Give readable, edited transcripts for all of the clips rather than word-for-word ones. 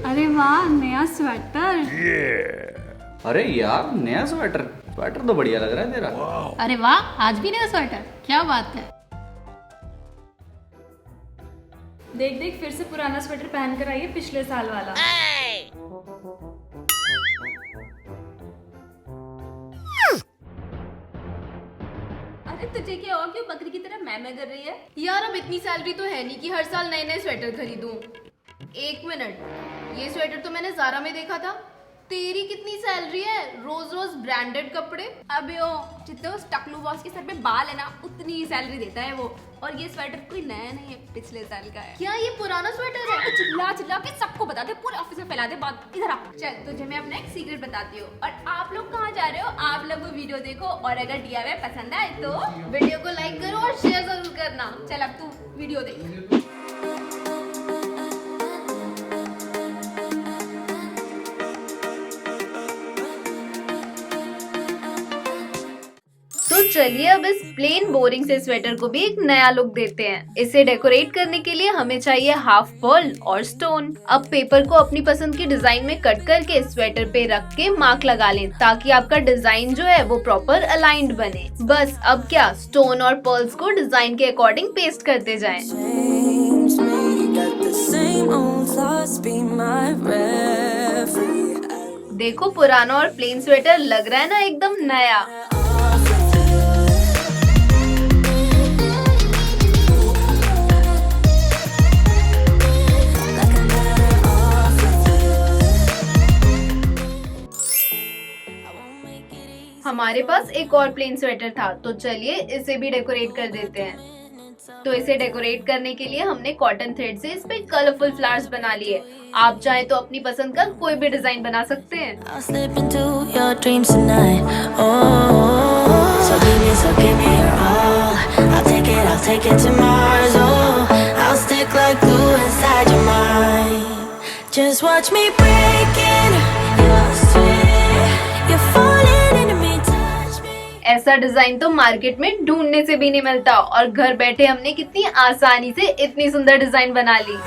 अरे वाह, नया स्वेटर। अरे यार नया स्वेटर तो बढ़िया लग रहा है तेरा। अरे वाह, आज भी नया स्वेटर, क्या बात है। देख देख फिर से पुराना स्वेटर पहन कर आई है, पिछले साल वाला। अरे तुझे क्या हुआ, क्यों बकरी की तरह मैं कर रही है? यार अब इतनी सैलरी तो है नहीं कि हर साल नए नए स्वेटर खरीदूं। एक मिनट, ये स्वेटर तो मैंने ज़ारा में देखा था। तेरी कितनी सैलरी है, रोज रोज ब्रांडेड कपड़े। अबे ओ, जितने उस टकलू बॉस के सर पे बाल है ना, उतनी ही सैलरी देता है वो। और ये स्वेटर कोई नया नहीं है, पिछले साल का है। क्या ये पुराना स्वेटर है? चिल्ला चिल्ला के सबको बता दे, पूरे ऑफिस में फैला दे बात। इधर आ, चल तुझे मैं अपना एक सीक्रेट बताती हूँ। और आप लोग कहाँ जा रहे हो? आप लोग वो वीडियो देखो, और अगर DIY पसंद आए तो वीडियो को लाइक करो और शेयर जरूर करना। चल अब तू वीडियो देख। तो चलिए अब इस प्लेन बोरिंग से स्वेटर को भी एक नया लुक देते हैं। इसे डेकोरेट करने के लिए हमें चाहिए हाफ पर्ल और स्टोन। अब पेपर को अपनी पसंद की डिजाइन में कट करके स्वेटर पे रख के मार्क लगा लें, ताकि आपका डिजाइन जो है वो प्रॉपर अलाइंड बने। बस अब क्या, स्टोन और पर्ल्स को डिजाइन के अकॉर्डिंग पेस्ट करते जाएं। देखो पुराना और प्लेन स्वेटर लग रहा है ना एकदम नया। हमारे पास एक और प्लेन स्वेटर था, तो चलिए इसे भी डेकोरेट कर देते हैं। तो इसे डेकोरेट करने के लिए हमने कॉटन थ्रेड से इस पे कलरफुल फ्लावर्स बना लिए। आप चाहें तो अपनी पसंद का कोई भी डिजाइन बना सकते हैं। Just watch me breaking, you're sweet, you're falling into me, touch me. ऐसा डिजाइन तो मार्केट में ढूंढने से भी नहीं मिलता, और घर बैठे हमने कितनी आसानी से इतनी सुंदर डिजाइन बना ली।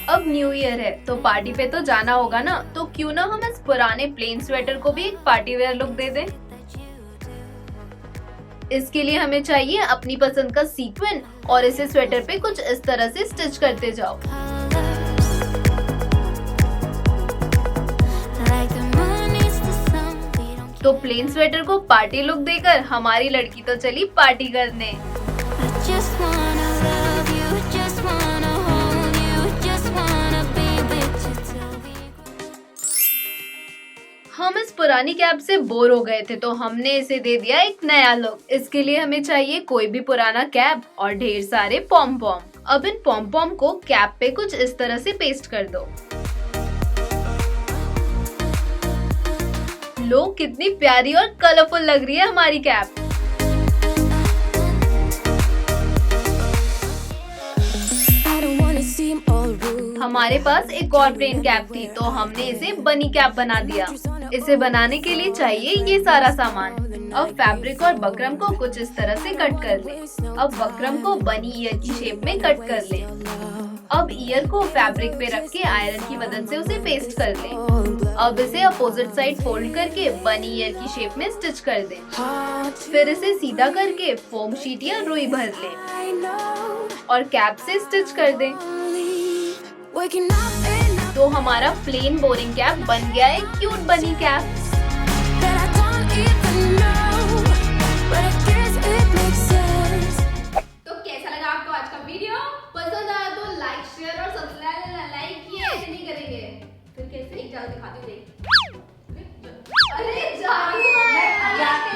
अब न्यू ईयर है तो पार्टी पे तो जाना होगा ना, तो क्यों ना हम इस पुराने प्लेन स्वेटर को भी एक पार्टी वेयर लुक दे दें। इसके लिए हमें चाहिए अपनी पसंद का सीक्वेंस, और इसे स्वेटर पे कुछ इस तरह से स्टिच करते जाओ। तो प्लेन स्वेटर को पार्टी लुक देकर हमारी लड़की तो चली पार्टी करने। हम इस पुरानी कैप से बोर हो गए थे, तो हमने इसे दे दिया एक नया लुक। इसके लिए हमें चाहिए कोई भी पुराना कैप और ढेर सारे पॉम पॉम। अब इन पॉम पॉम को कैप पे कुछ इस तरह से पेस्ट कर दो। लो, कितनी प्यारी और कलरफुल लग रही है हमारी कैप। हमारे पास एक और प्लेन कैप थी, तो हमने इसे बनी कैप बना दिया। इसे बनाने के लिए चाहिए ये सारा सामान। अब फैब्रिक और बकरम को कुछ इस तरह से कट कर लें। अब बकरम को बनी ईयर की शेप में कट कर लें। अब ईयर को फैब्रिक पे रख के आयरन की मदद से उसे पेस्ट कर लें। अब इसे अपोजिट साइड फोल्ड करके बनी ईयर की शेप में स्टिच कर दें। फिर इसे सीधा करके फोम शीट या रुई भर लें और कैप से स्टिच कर दें। तो हमारा प्लेन बोरिंग कैप बन गया है क्यूट बनी कैप। तो कैसा लगा आपको आज का वीडियो? पसंद आया तो लाइक शेयर और सब्सक्राइब। लाइक किए ऐसे नहीं करेंगे, फिर कैसे? एक जाओ दिखाती हूँ, देख। अरे जादू आया। जादू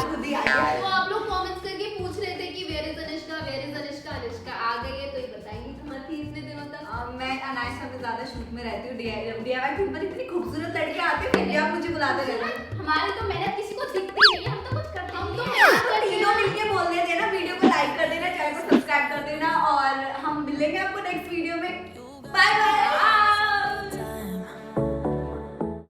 खुद ही आ गया। तो आप लोग कमेंट्स करके पूछ रहे थे कि where is Anushka, where is Anushka. Anushka आ गई है तो ये बताएंगी कहाँ थी इतने दिनों तक। मैं अनायशा से ज्यादा शूट में रहती हूँ। DIY पर इतनी खूबसूरत लड़कियां आती है, फिर भी आप मुझे बुलाते रहते हैं। हमारी तो मेहनत किसी को दिखती नहीं है।